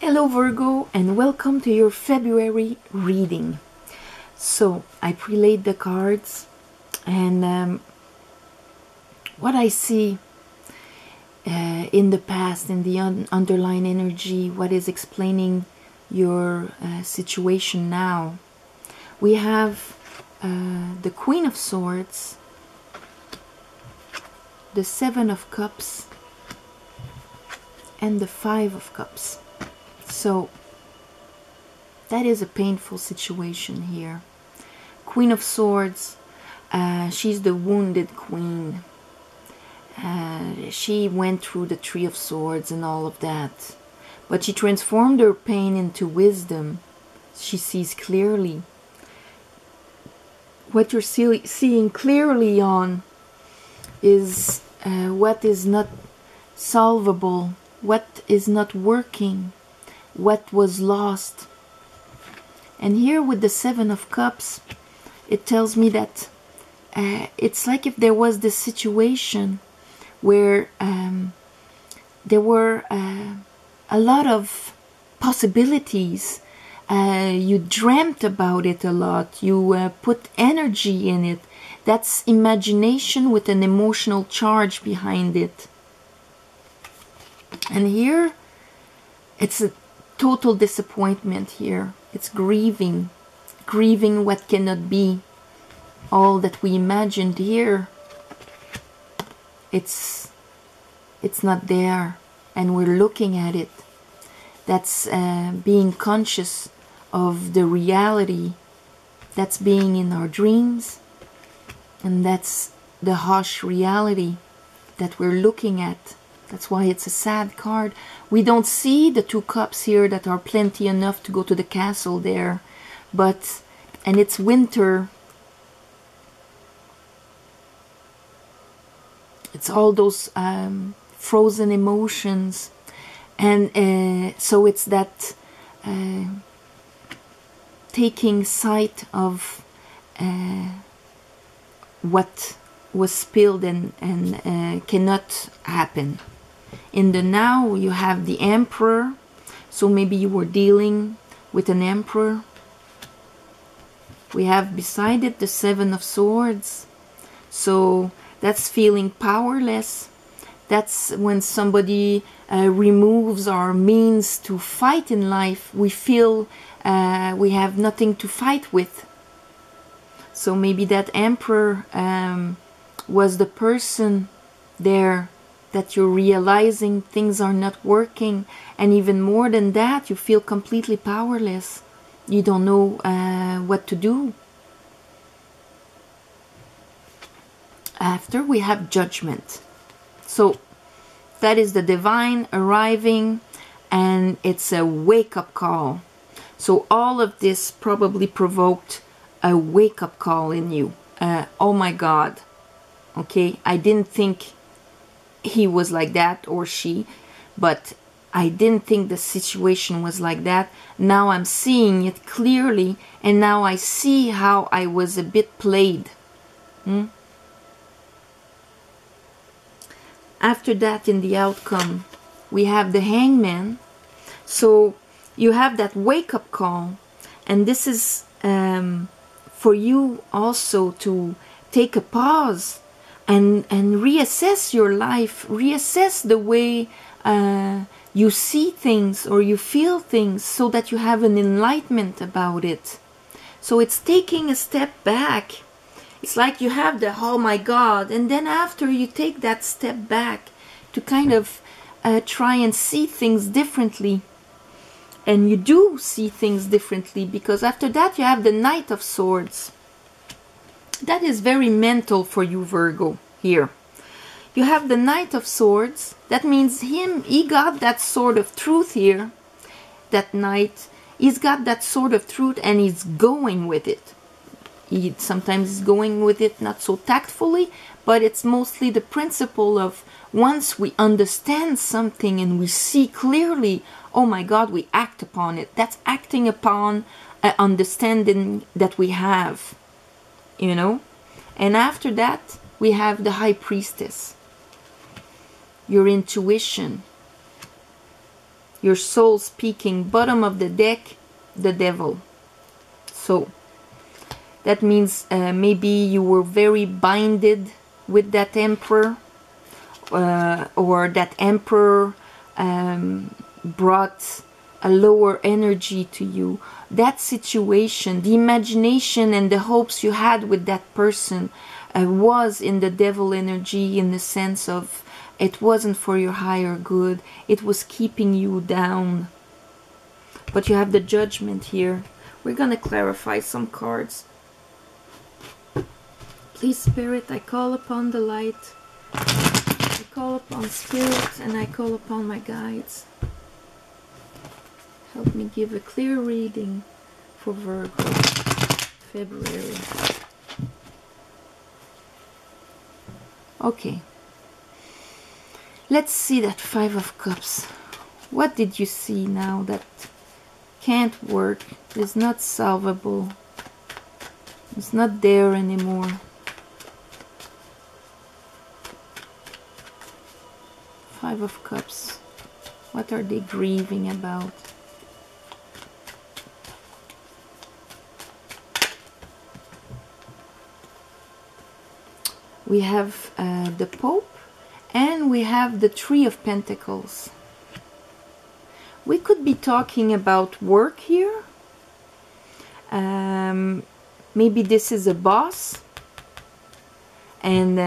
Hello Virgo, and welcome to your February reading. So I pre-laid the cards, and what I see in the past, in the underlying energy, what is explaining your situation now. We have the Queen of Swords, the Seven of Cups, and the Five of Cups. So that is a painful situation here. Queen of Swords, she's the wounded queen. She went through the Three of Swords and all of that, but she transformed her pain into wisdom. She sees clearly. What you're seeing clearly on is what is not solvable, what is not working, what was lost. And here with the Seven of Cups, it tells me that it's like if there was this situation where there were a lot of possibilities. You dreamt about it a lot. You put energy in it. That's imagination with an emotional charge behind it. And here, it's a total disappointment here. It's grieving. Grieving what cannot be. All that we imagined here, it's not there, and we're looking at it. That's being conscious of the reality. That's being in our dreams, and that's the harsh reality that we're looking at. That's why it's a sad card. We don't see the Two Cups here that are plenty enough to go to the castle there, and it's winter. It's all those frozen emotions, and so it's that taking sight of what was spilled and cannot happen. In the now, you have the Emperor, so maybe you were dealing with an Emperor. We have beside it the Seven of Swords, so that's feeling powerless. That's when somebody removes our means to fight in life. We feel we have nothing to fight with. So maybe that Emperor was the person there that you're realizing things are not working. And even more than that, you feel completely powerless. You don't know what to do. After, we have Judgment. So that is the divine arriving, and it's a wake-up call. So all of this probably provoked a wake-up call in you. Oh my God. Okay, I didn't think he was like that, or she, but I didn't think the situation was like that. Now I'm seeing it clearly, and now I see how I was a bit played. After that, in the outcome, we have the Hangman. So you have that wake-up call, and this is for you also to take a pause and reassess your life, reassess the way you see things or you feel things, so that you have an enlightenment about it. So it's taking a step back. It's like you have the oh my God, and then after you take that step back to kind of try and see things differently. And you do see things differently, because after that you have the Knight of Swords. That is very mental for you, Virgo, here. You have the Knight of Swords. That means he got that sword of truth here. That knight, he's got that sword of truth, and he's going with it. He sometimes is going with it not so tactfully, but it's mostly the principle of once we understand something and we see clearly, oh my God, we act upon it. That's acting upon an understanding that we have, you know. And after that, we have the High Priestess. Your intuition. your soul speaking. Bottom of the deck, the devil. So that means maybe you were very binded with that emperor, or that emperor brought a lower energy to you. That situation, the imagination and the hopes you had with that person was in the devil energy, in the sense of it wasn't for your higher good. It was keeping you down. But you have the Judgment here. We're going to clarify some cards. Please, Spirit, I call upon the light. I call upon Spirit, and I call upon my guides. Help me give a clear reading for Virgo February. Okay. Let's see that Five of Cups. What did you see now that can't work, is not solvable, it's not there anymore? Five of Cups. What are they grieving about? We have the Pope, and we have the Three of Pentacles. We could be talking about work here. Maybe this is a boss, and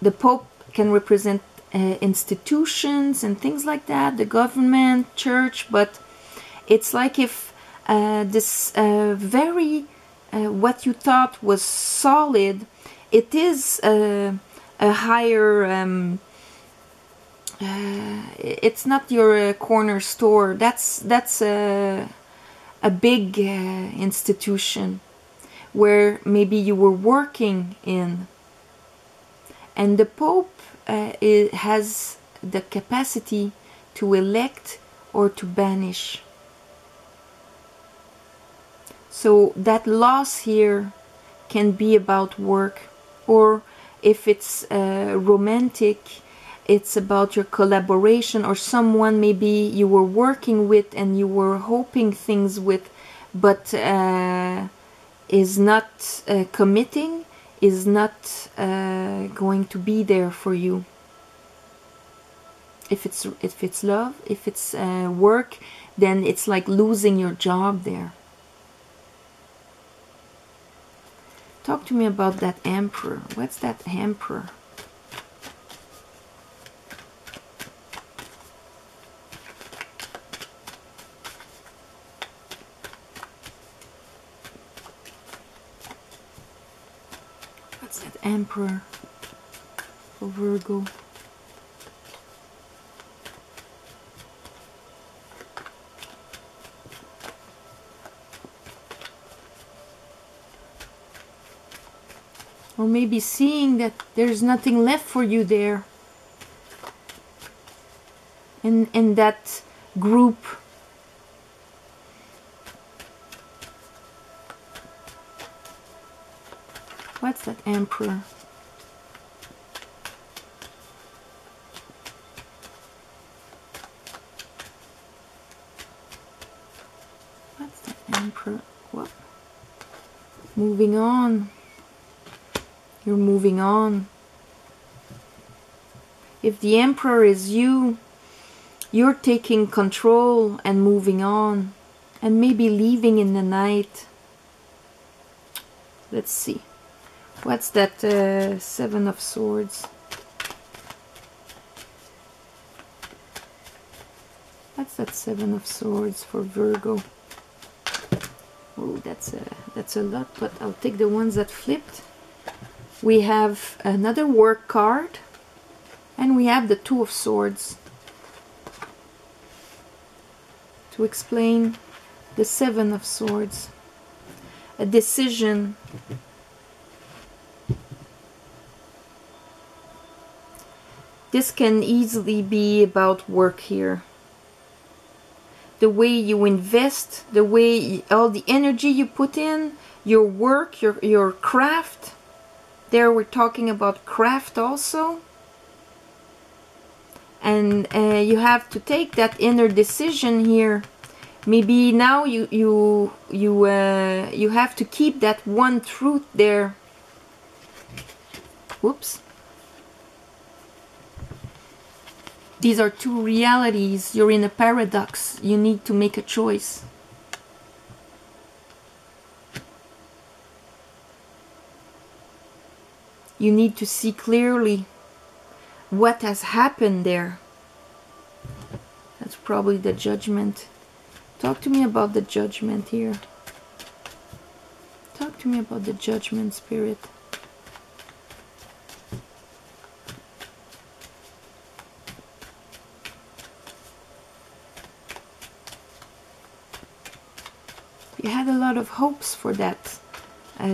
the Pope can represent institutions and things like that, the government, church, but it's like if this very what you thought was solid, it is a higher it's not your corner store. That's a big institution where maybe you were working in, and the Pope has the capacity to elect or to banish. So that loss here can be about work, or if it's romantic, it's about your collaboration, or someone maybe you were working with and you were hoping things with, but is not committing, is not going to be there for you. If it's love, if it's work, then it's like losing your job there. Talk to me about that Emperor. What's that Emperor? What's that Emperor for Virgo? Or maybe seeing that there's nothing left for you there. In that group. What's that Emperor? What's that Emperor? What? Moving on. You're moving on. If the Emperor is you, you're taking control and moving on, and maybe leaving in the night. Let's see. What's that Seven of Swords? What's that Seven of Swords for Virgo? Oh, that's a lot, but I'll take the ones that flipped. We have another work card, and we have the Two of Swords to explain the Seven of Swords. A decision. This can easily be about work here. The way you invest, the way all the energy you put in, your work, your craft. There we're talking about craft also. and you have to take that inner decision here. Maybe now you have to keep that one truth there. Whoops. These are two realities. You're in a paradox. You need to make a choice. You need to see clearly what has happened there. That's probably the Judgment. Talk to me about the Judgment here. Talk to me about the Judgment, Spirit. You had a lot of hopes for that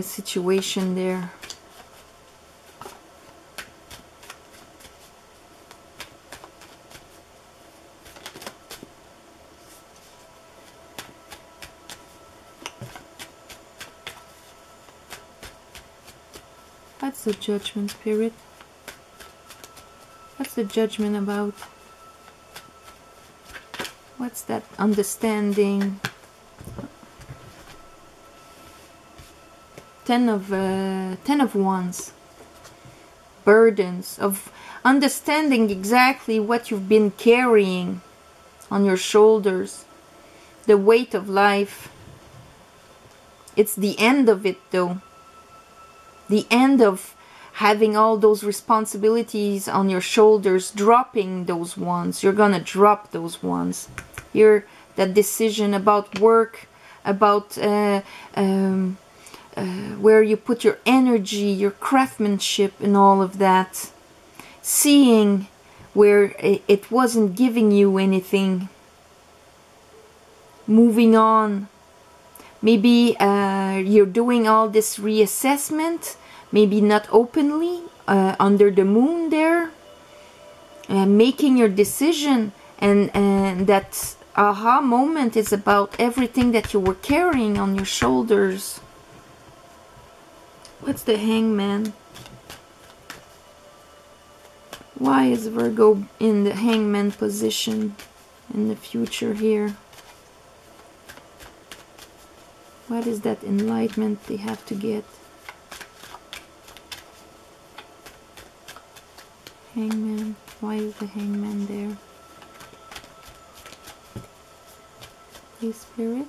situation there. What's the Judgment, Spirit? What's the Judgment about? What's that understanding? Ten of Wands. Burdens of understanding exactly what you've been carrying on your shoulders. The weight of life. It's the end of it, though. The end of having all those responsibilities on your shoulders, dropping those ones. You're gonna drop those ones. Here, that decision about work, about where you put your energy, your craftsmanship and all of that. Seeing where it wasn't giving you anything. Moving on. Maybe you're doing all this reassessment, maybe not openly, under the moon there, making your decision, and that aha moment is about everything that you were carrying on your shoulders. What's the Hangman? Why is Virgo in the Hangman position in the future here? What is that enlightenment they have to get? Hangman. Why is the Hangman there? Please, Spirit.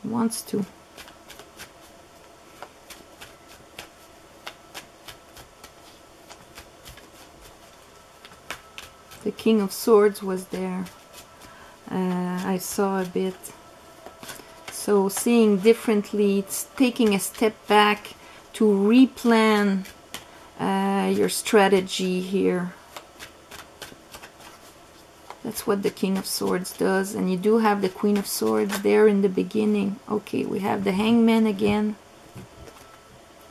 Wants to. The King of Swords was there. I saw a bit. So seeing differently, it's taking a step back to replan your strategy here. That's what the King of Swords does. And you do have the Queen of Swords there in the beginning. Okay, we have the Hangman again.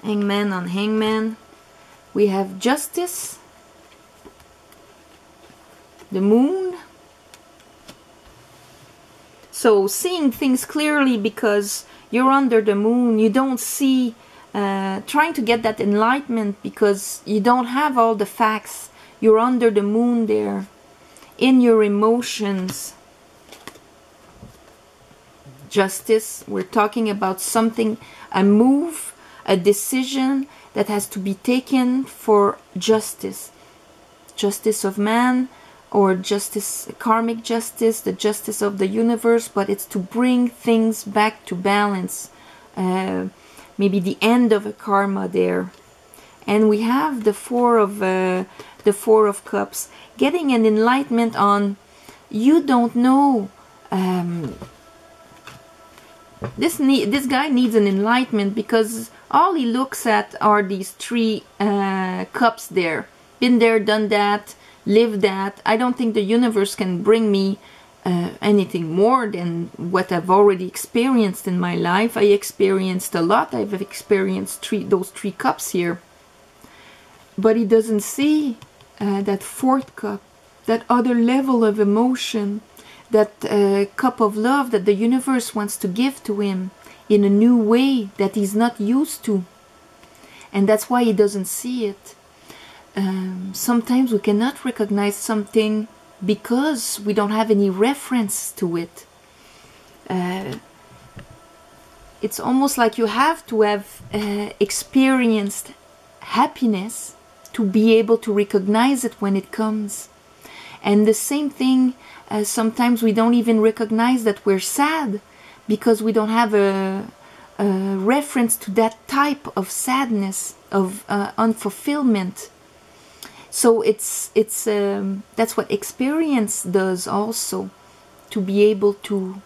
Hangman on Hangman. We have Justice. The Moon. So seeing things clearly because you're under the moon. You don't see, trying to get that enlightenment because you don't have all the facts. You're under the moon there. In your emotions. Justice, we're talking about something, a move, a decision that has to be taken for justice. Justice of man, or justice, karmic justice, the justice of the universe, but it's to bring things back to balance. Maybe the end of a karma there. And we have the Four of Cups. Getting an enlightenment on, you don't know. This guy needs an enlightenment because all he looks at are these three cups there. Been there, done that, lived that. I don't think the universe can bring me anything more than what I've already experienced in my life. I experienced a lot. I've experienced those three cups here. But he doesn't see that fourth cup, that other level of emotion, that cup of love that the universe wants to give to him in a new way that he's not used to. And that's why he doesn't see it. Sometimes we cannot recognize something because we don't have any reference to it. It's almost like you have to have experienced happiness to be able to recognize it when it comes. And the same thing, sometimes we don't even recognize that we're sad because we don't have a reference to that type of sadness, of unfulfillment. So that's what experience does also, to be able to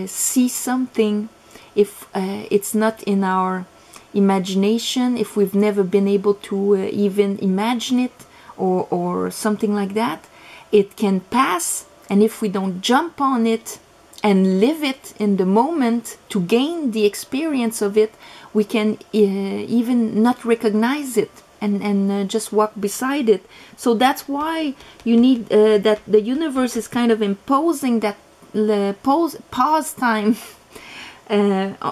see something if it's not in our imagination, if we've never been able to even imagine it or something like that. It can pass, and if we don't jump on it and live it in the moment to gain the experience of it, we can even not recognize it and just walk beside it. So that's why you need that the universe is kind of imposing that pause time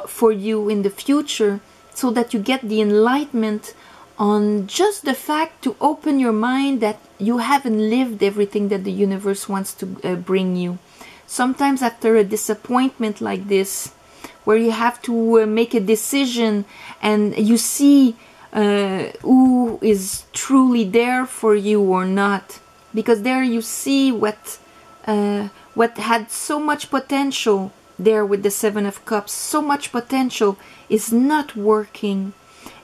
for you in the future, so that you get the enlightenment on just the fact to open your mind that you haven't lived everything that the universe wants to bring you. Sometimes after a disappointment like this, where you have to make a decision and you see who is truly there for you or not, because there you see what had so much potential there with the Seven of Cups, so much potential is not working.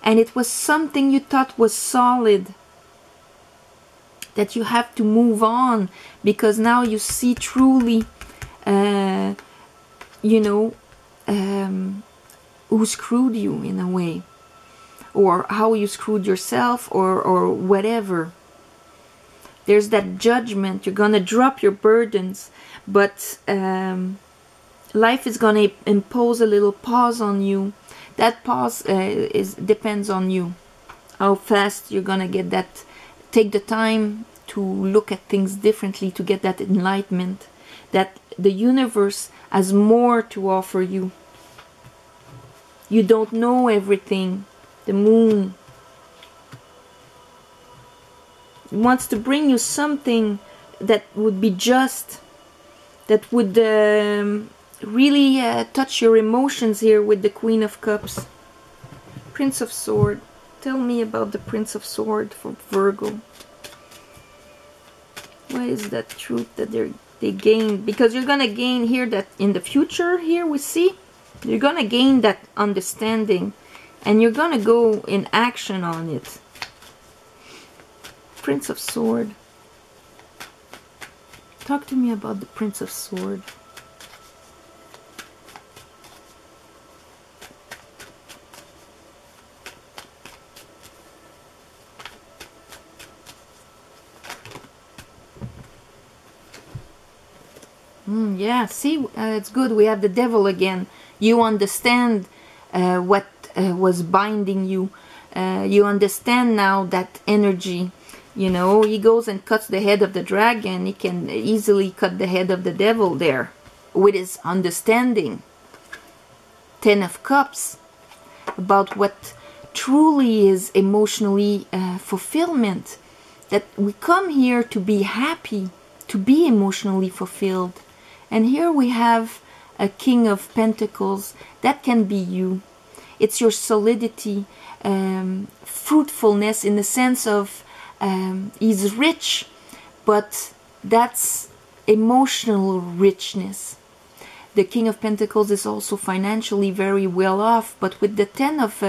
And it was something you thought was solid, that you have to move on, because now you see truly, who screwed you in a way, or how you screwed yourself, or whatever. There's that judgment. You're gonna drop your burdens, but life is gonna impose a little pause on you. That pause depends on you, how fast you're gonna get that. Take the time to look at things differently, to get that enlightenment, that the universe has more to offer you. You don't know everything. The moon wants to bring you something that would be just, that would really touch your emotions here with the Queen of Cups. Prince of Sword. Tell me about the Prince of Sword for Virgo. What is that truth that they gain? Because you're gonna gain here that in the future, here we see, you're gonna gain that understanding, and you're gonna go in action on it. Prince of Sword. Talk to me about the Prince of Sword. Yeah, see, it's good. We have the devil again. You understand what was binding you. You understand now that energy. You know, he goes and cuts the head of the dragon. He can easily cut the head of the devil there with his understanding. Ten of Cups, about what truly is emotionally fulfillment. That we come here to be happy, to be emotionally fulfilled. And here we have a King of Pentacles. That can be you. It's your solidity, fruitfulness, in the sense of he's rich, but that's emotional richness. The King of Pentacles is also financially very well off, but with the Ten of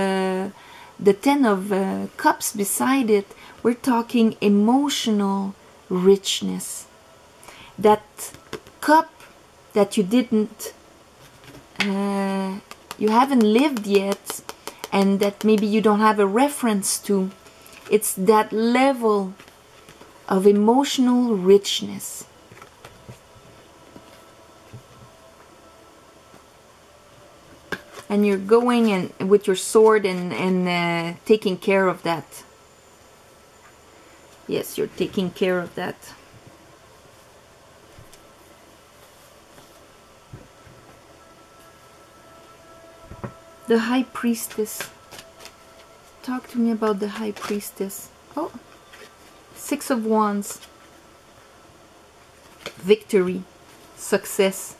Cups beside it, we're talking emotional richness. That cup that you didn't, you haven't lived yet, and that maybe you don't have a reference to. It's that level of emotional richness. And you're going and with your sword and taking care of that. Yes, you're taking care of that. The High Priestess. Talk to me about the High Priestess. Oh, Six of Wands. Victory. Success.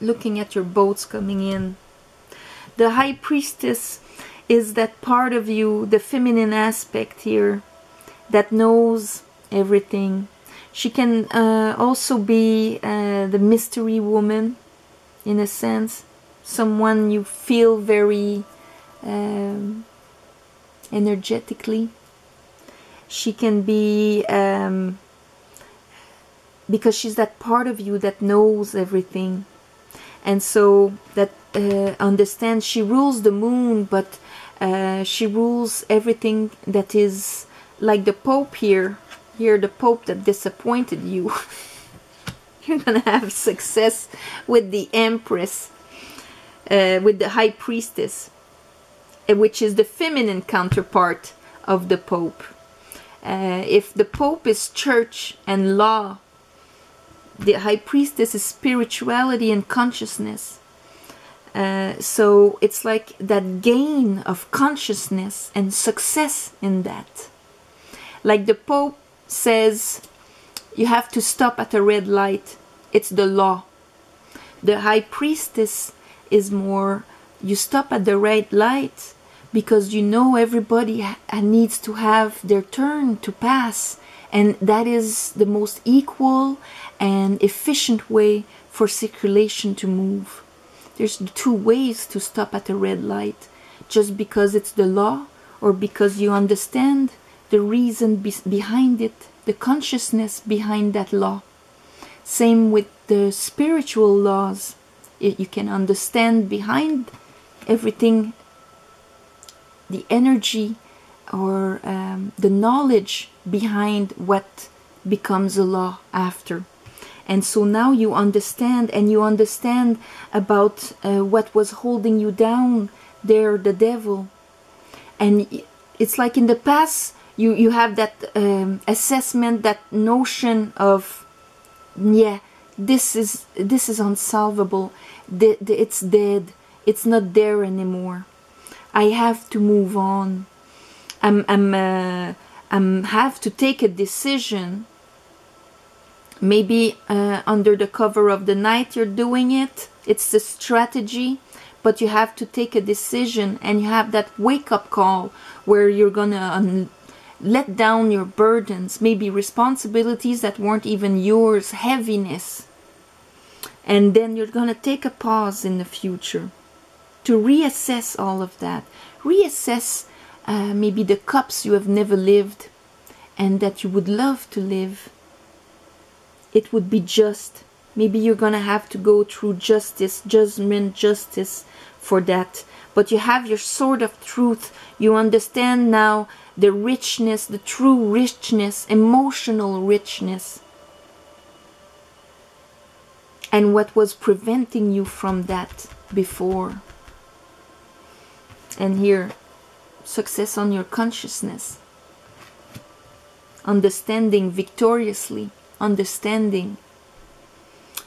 Looking at your boats coming in. The High Priestess is that part of you, the feminine aspect here, that knows everything. She can also be the mystery woman, in a sense. Someone you feel very energetically. She can be, because she's that part of you that knows everything. And so that understands, she rules the moon, but she rules everything that is like the Pope here. Here, the Pope that disappointed you. You're gonna have success with the Empress, with the High Priestess, which is the feminine counterpart of the Pope. If the Pope is church and law, the High Priestess is spirituality and consciousness. So it's like that gain of consciousness and success in that. Like the Pope says, you have to stop at a red light. It's the law. The High Priestess is more, you stop at the red light because you know everybody needs to have their turn to pass. And that is the most equal and efficient way for circulation to move. There's two ways to stop at a red light. Just because it's the law, or because you understand the reason behind it, the consciousness behind that law. Same with the spiritual laws. You can understand behind everything the energy or the knowledge behind what becomes a law after. And so now you understand, and you understand about what was holding you down there, the devil. And it's like in the past, you have that assessment, that notion of, yeah, this is unsolvable. It's dead. It's not there anymore. I have to move on. I have to take a decision. Maybe under the cover of the night you're doing it. It's a strategy, but you have to take a decision, and you have that wake-up call where you're gonna let down your burdens, maybe responsibilities that weren't even yours, heaviness. And then you're gonna take a pause in the future to reassess all of that. Reassess maybe the cups you have never lived and that you would love to live. It would be just. Maybe you're gonna have to go through justice, judgment, justice for that. But you have your sword of truth. You understand now the richness, the true richness, emotional richness. And what was preventing you from that before. And here, success on your consciousness. Understanding victoriously. Understanding.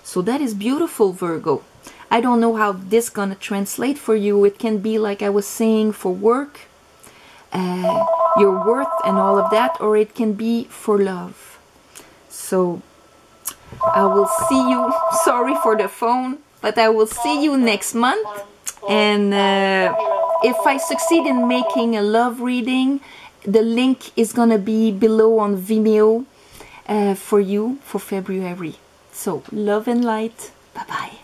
So that is beautiful, Virgo. I don't know how this gonna translate for you. It can be, like I was saying, for work, your worth and all of that, or it can be for love. So I will see you. Sorry for the phone, but I will see you next month. And if I succeed in making a love reading, the link is gonna be below on Vimeo for you for February. So love and light. Bye bye.